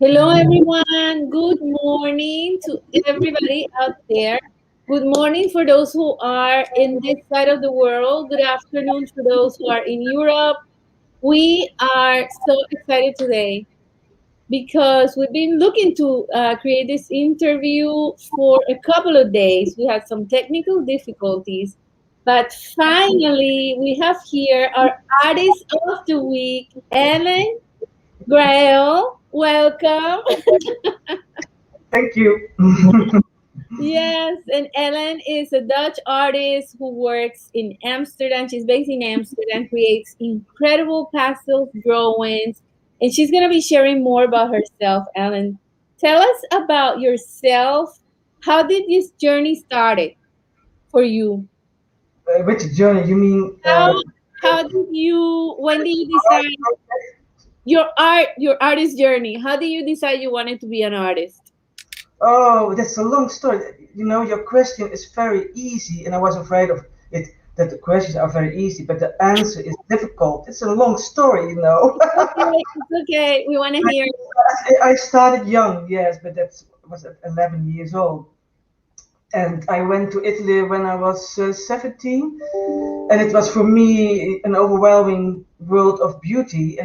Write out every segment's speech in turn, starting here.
Hello, everyone. Good morning to everybody out there. Good morning for those who are in this side of the world. Good afternoon for those who are in Europe. We are so excited today because we've been looking to create this interview for a couple of days. We had some technical difficulties, but finally, we have here our artist of the week, Ellen Grael. Welcome. Thank you. Yes, and Ellen is a Dutch artist who works in Amsterdam. She's based in Amsterdam, creates incredible pastel drawings, and she's going to be sharing more about herself. Ellen, tell us about yourself. How did this journey started for you? Which journey? You mean How how did you when did you decide your artist journey? How did you decide you wanted to be an artist? Oh, that's a long story. Your question is very easy, and I was afraid of it that the questions are very easy, but the answer is difficult. It's a long story. It's okay. We want to hear. I started young, yes, but that was at 11 years old. And I went to Italy when I was 17, and it was for me an overwhelming world of beauty.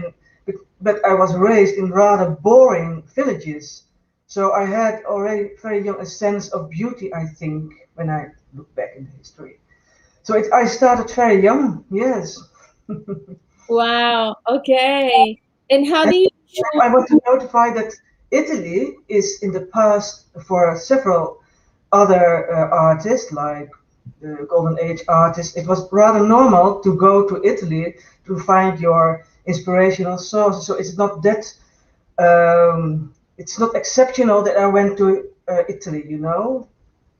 But I was raised in rather boring villages, so I had already very young a sense of beauty. I think when I look back in history, so I started very young. Yes. Wow. Okay. And how And do you choose? I want to notify that Italy is in the past for several other artists, like the Golden Age artists. It was rather normal to go to Italy to find your inspirational sources. So it's not exceptional that I went to Italy.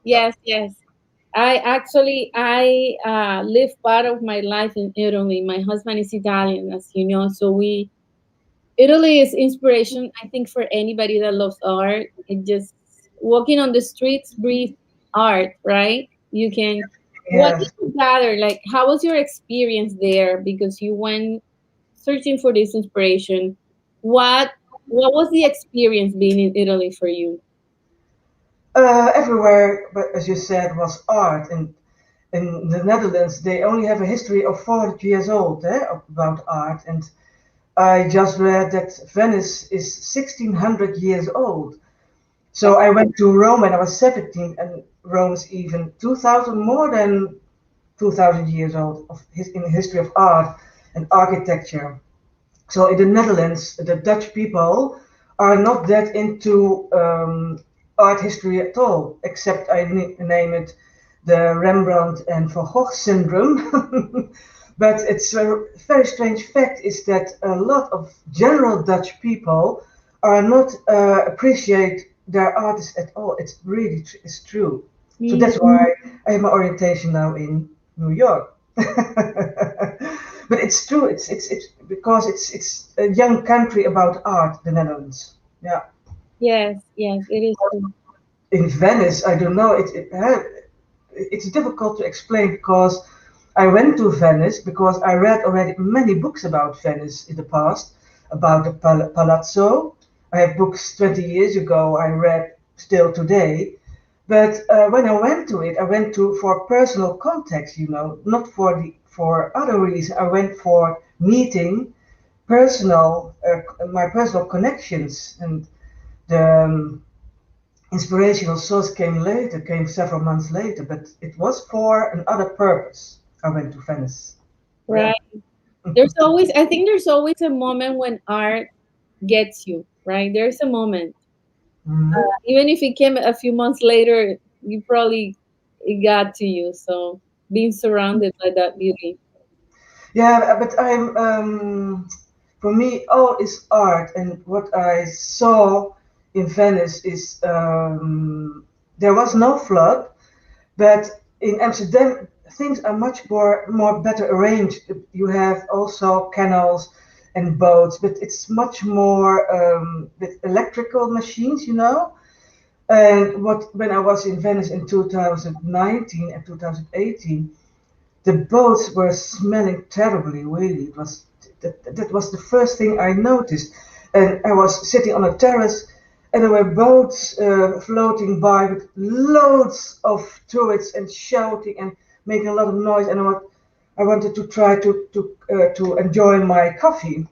Yes, yes. I live part of my life in Italy. My husband is Italian, as you know. So we Italy is inspiration, I think, for anybody that loves art. It just walking on the streets breathe art, right? You can what did Yes. you gather? Like how was your experience there? Because you went searching for this inspiration. What what was the experience being in Italy for you? Everywhere, but as you said, was art. And in the Netherlands, they only have a history of 400 years old about art. And I just read that Venice is 1600 years old. So I went to Rome when I was 17, and Rome is even 2000 more than 2000 years old in the history of art and architecture. So in the Netherlands, the Dutch people are not that into art history at all, except I name it the Rembrandt and Van Gogh syndrome. But it's a very strange fact is that a lot of general Dutch people are not appreciate their artists at all. It's really it's true. So Mm, that's why I have my orientation now in New York. But it's true. It's because it's a young country about art, the Netherlands. Yeah. yes, yes, it is true. In Venice, I don't know. It's difficult to explain because I went to Venice because I read already many books about Venice in the past, about the Palazzo. I have books 20 years ago I read still today. But when I went to it, I went to for personal context, not for other reasons. I went for meeting my personal connections, and the inspirational source came several months later, but it was for another purpose. I went to Venice. Yeah. Right. There's always I think there's always a moment when art gets you, right? There's a moment. Mhm. Even if it came a few months later, you probably it got to you. So being surrounded by that beauty. Yeah, but for me, all is art, and what I saw in Venice is there was no flood, but in Amsterdam things are much more better arranged. You have also canals and boats, but it's much more with electrical machines. And when I was in Venice in 2019 and 2018, the boats were smelling terribly. Really, that was the first thing I noticed. and I was sitting on a terrace, and there were boats floating by with loads of tourists and shouting and making a lot of noise. And I wanted to try to enjoy my coffee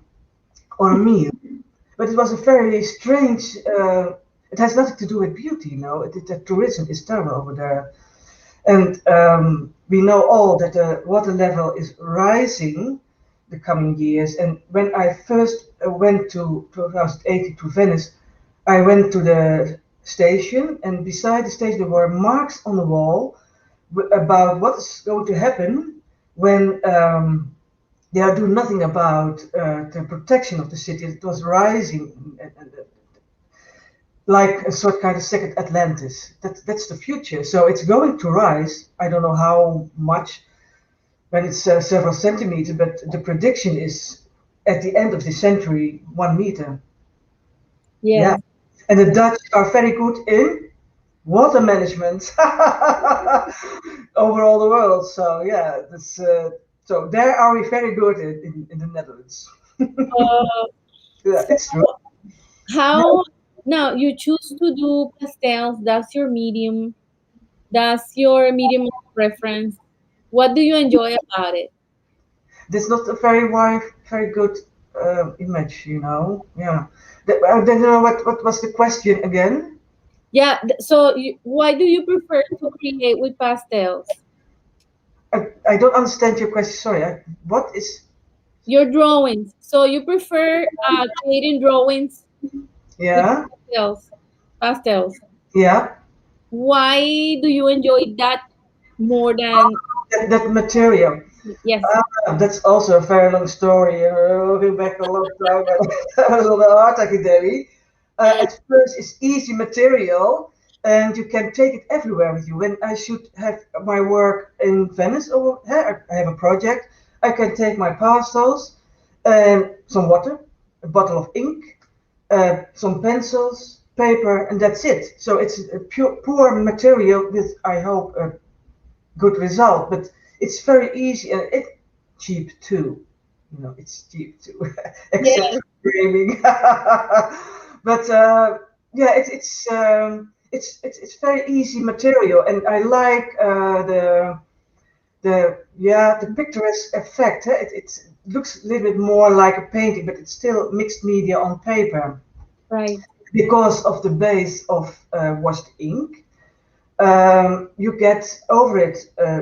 or a meal, but it was a very strange. It has nothing to do with beauty, The tourism is terrible over there, and we know all that the water level is rising the coming years. And when I first went to 2018 to Venice, I went to the station, and beside the station there were marks on the wall about what's going to happen when they are doing nothing about the protection of the city. It was rising, like a sort of kind of second Atlantis. That's the future. So it's going to rise. I don't know how much when it's several centimeters, but the prediction is at the end of the century, 1 meter. Yeah. Yes. And the Dutch are very good in water management over all the world. So yeah, so there are we very good in the Netherlands. Uh, Yeah, so it's true. how now you choose to do pastels? That's your medium. That's your medium of preference. What do you enjoy about it? This not a very wide, very good image. Yeah. I don't know what was the question again. Yeah. So why do you prefer to create with pastels? I don't understand your question. Sorry. What is? Your drawings. So you prefer creating drawings with Yeah. pastels. Pastels. Yeah. Why do you enjoy that more than That material. yes? That's also a very long story. Looking back a long time when I was on the art academy. At first, it's easy material, and you can take it everywhere with you. When I should have my work in Venice, or I have a project, I can take my pastels, some water, a bottle of ink, some pencils, paper, and that's it. So it's a poor material with, I hope, a good result. But it's very easy and it's cheap too. It's cheap too, except Yes, for gaming. But yeah, it's very easy material, and I like the picturesque effect. It looks a little bit more like a painting, but it's still mixed media on paper right. because of the base of washed ink. You get over it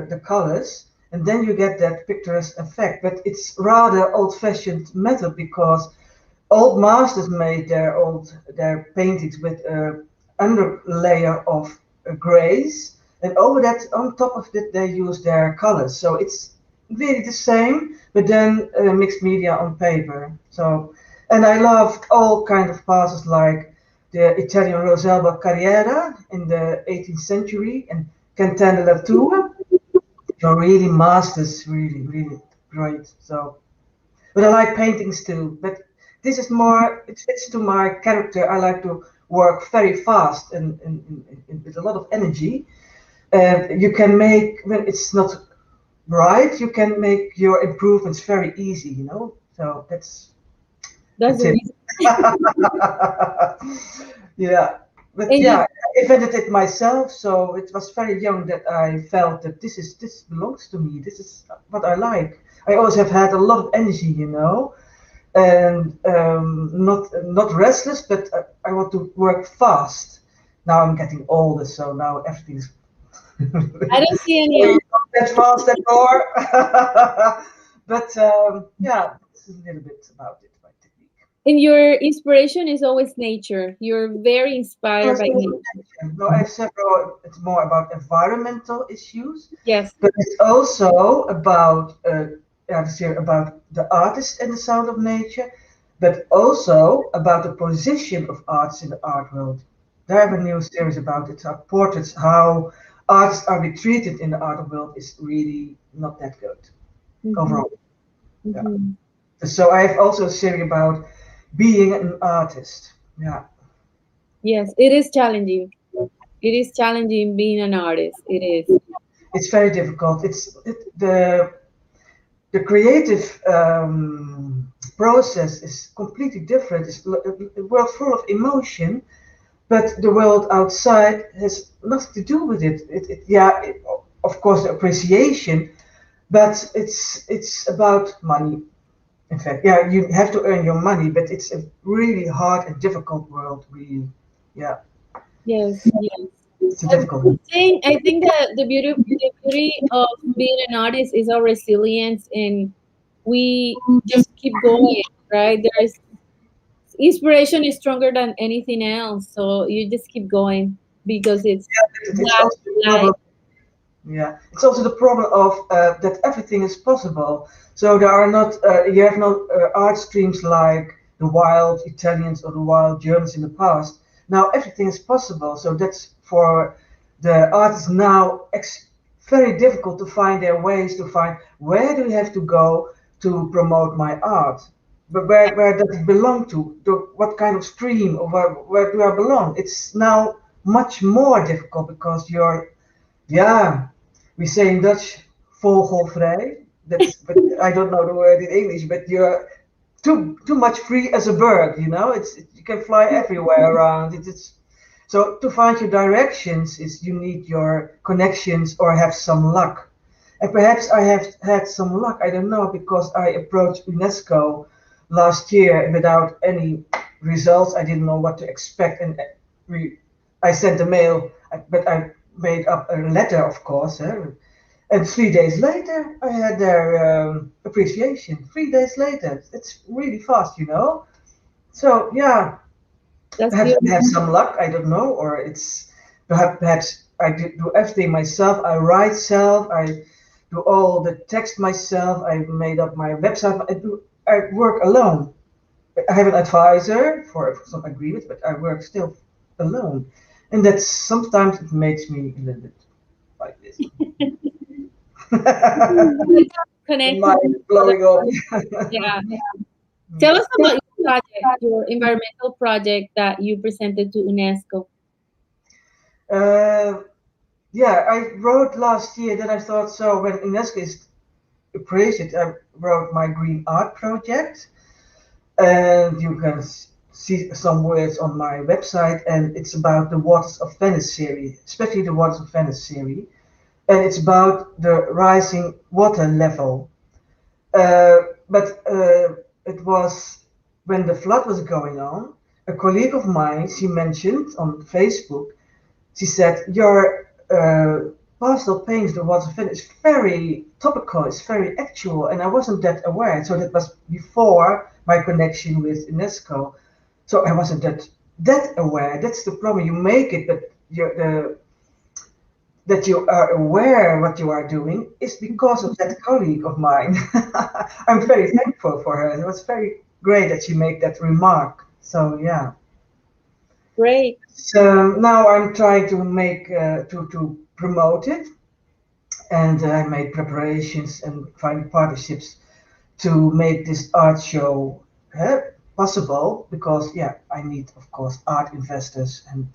the colors, and then you get that picturesque effect. But it's rather old-fashioned method because old masters made their paintings with a under layer of grays, and over that, on top of it, they use their colors. So it's really the same, but then mixed media on paper. So, and I love all kind of pastels like the Italian Rosalba Carriera in the 18th century and Cantane Latour. They're really masters, really, really great. So, but I like paintings too. But this is more, it fits to my character. I like to work very fast and with a lot of energy. And you can make, when it's not right, you can make your improvements very easy. So That's that's the it. reason. Yeah, but And yeah, I invented it myself, so it was very young that I felt that this belongs to me. This is what I like. I always have had a lot of energy, and not restless, but I want to work fast. Now I'm getting older, so now everything's I don't see any of. not that fast anymore. But yeah, this is a little bit about it, my technique. And your inspiration is always nature. You're very inspired First by also nature. nature. No, I have several. It's more about environmental issues, Yes, but it's also about about the artist and the sound of nature, but also about the position of artists in the art world. There I have a new series about it. Portraits how artists are being treated in the art world is really not that good hmm overall. Yeah. hmm So I have also a series about being an artist. Yeah. yes, it is challenging. It is challenging being an artist. It is. It's very difficult. The creative process is completely different. It's a world full of emotion, but the world outside has nothing to do with it. Of course, the appreciation, but it's about money. In fact, yeah, you have to earn your money, but it's a really hard and difficult world. Really, yeah, Yes, yes. it's a difficult one. I think that the beauty of being an artist is our resilience, and we just keep going, right? There's inspiration is stronger than anything else, so you just keep going because it's It's that also the life. problem. Yeah, it's also the problem of that everything is possible. So there are not you have no art streams like the wild Italians or the wild Germans in the past. Now everything is possible. So that's for the artists now very difficult to find their ways to find where do you have to go to promote my art. But where does it belong to what kind of stream or where do I belong? It's now much more difficult because you're yeah, we say in Dutch vogelvrij. That's, but I don't know the word in English. But you're too much free as a bird. You know, you can fly everywhere around. It's so to find your directions is you need your connections or have some luck. And perhaps I have had some luck. I don't know because I approached UNESCO last year without any results. I didn't know what to expect, and we, I sent a mail, but I made up a letter, of course. And 3 days later, I had their appreciation. 3 days later, it's really fast, you know. So yeah, That's perhaps I beautiful. have some luck. I don't know, or it's perhaps I do everything myself. I write self. I do all the text myself. I made up my website. I work alone. I have an advisor for some agreements, but I work still alone, and that's sometimes it makes me a little bit like this. Good connection. Mind blowing up. Yeah. Tell us about your project, your environmental project that you presented to UNESCO. uh, yeah, I wrote last year that I thought so when UNESCO is appraised it. I wrote my green art project, and you can see some words on my website. And it's about the Waters of Venice series, especially the Waters of Venice series, and it's about the rising water level. But it was when the flood was going on. A colleague of mine, she mentioned on Facebook, she said, "Your pastel paints, the Waters of Venice, is very topical, it's very actual," and I wasn't that aware. So that was before my connection with UNESCO. So I wasn't that aware. That's the problem. You make it, but that you are aware what you are doing is because of that colleague of mine. I'm very thankful for her. It was very great that she made that remark. So yeah. Great. So now I'm trying to make to promote it, and I made preparations and find partnerships to make this art show possible. Because yeah, I need of course art investors, and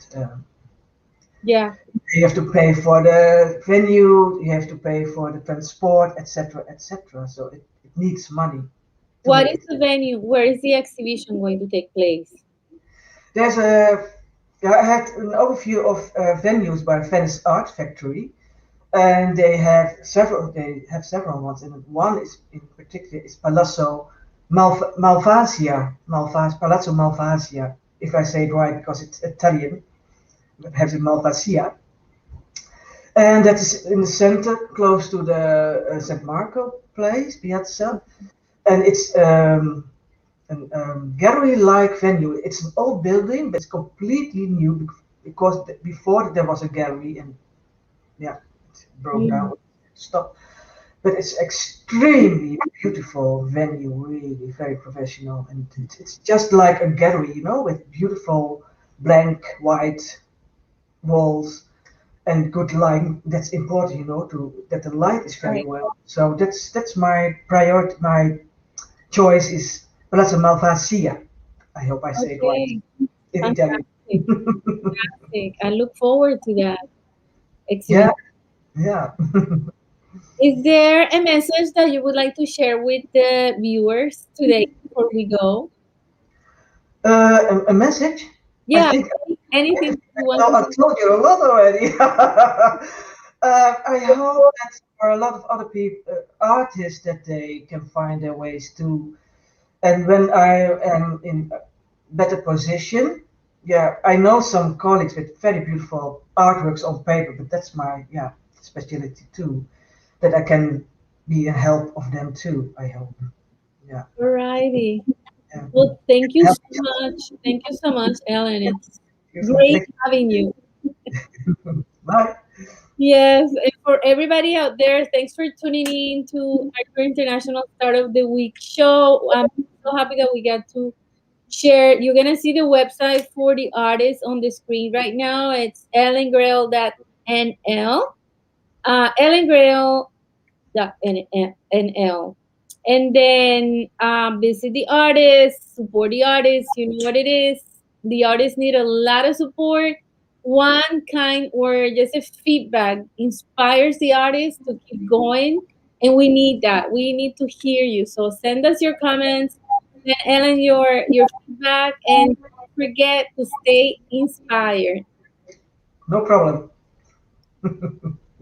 Yeah. you have to pay for the venue, you have to pay for the transport, etc., etc. So it needs money to What make is it. the venue? Where is the exhibition going to take place? There's a yeah, I had an overview of venues by Venice Art Factory, and they have several ones, and one is in particular is Palazzo Palazzo Malvasia, if I say it right because it's Italian, but has a Malvasia, and that is in the center, close to the St. Marco place, Piazza, and it's an gallery-like venue. It's an old building, but it's completely new because before there was a gallery, and yeah, it broke Mm, down, stopped. But it's extremely beautiful venue, really very professional, and it's just like a gallery, you know, with beautiful blank white walls and good lighting. That's important, you know, to that the light is very right. well. So that's my priority. My choice is Palazzo Malvasia. I hope I say it right Okay. in Italian. Fantastic. Fantastic. I look forward to that Yeah, exhibition. yeah. Is there a message that you would like to share with the viewers today before we go? A message? I Yeah, think anything you want I to told you a lot already. I hope that for a lot of other people, artists, that they can find their ways too. And when I am in a better position, yeah, I know some colleagues with very beautiful artworks on paper, but that's my specialty too. That I can be a help of them too. I hope. Yeah, Alrighty. yeah. Well, thank you Help so each other. much. Thank you so much, Ellen. It's great Thank having you. you. Bye. Yes, and for everybody out there, thanks for tuning in to our International Start of the Week show. I'm so happy that we got to share. You're gonna see the website for the artist on the screen right now. It's ellengrail.nl. Ellen Grael NL. And then visit the artists, support the artists. You know what it is. The artists need a lot of support. One kind or just a feedback inspires the artist to keep going. And we need that. We need to hear you. So send us your comments, send Ellen your feedback, and don't forget to stay inspired. No problem.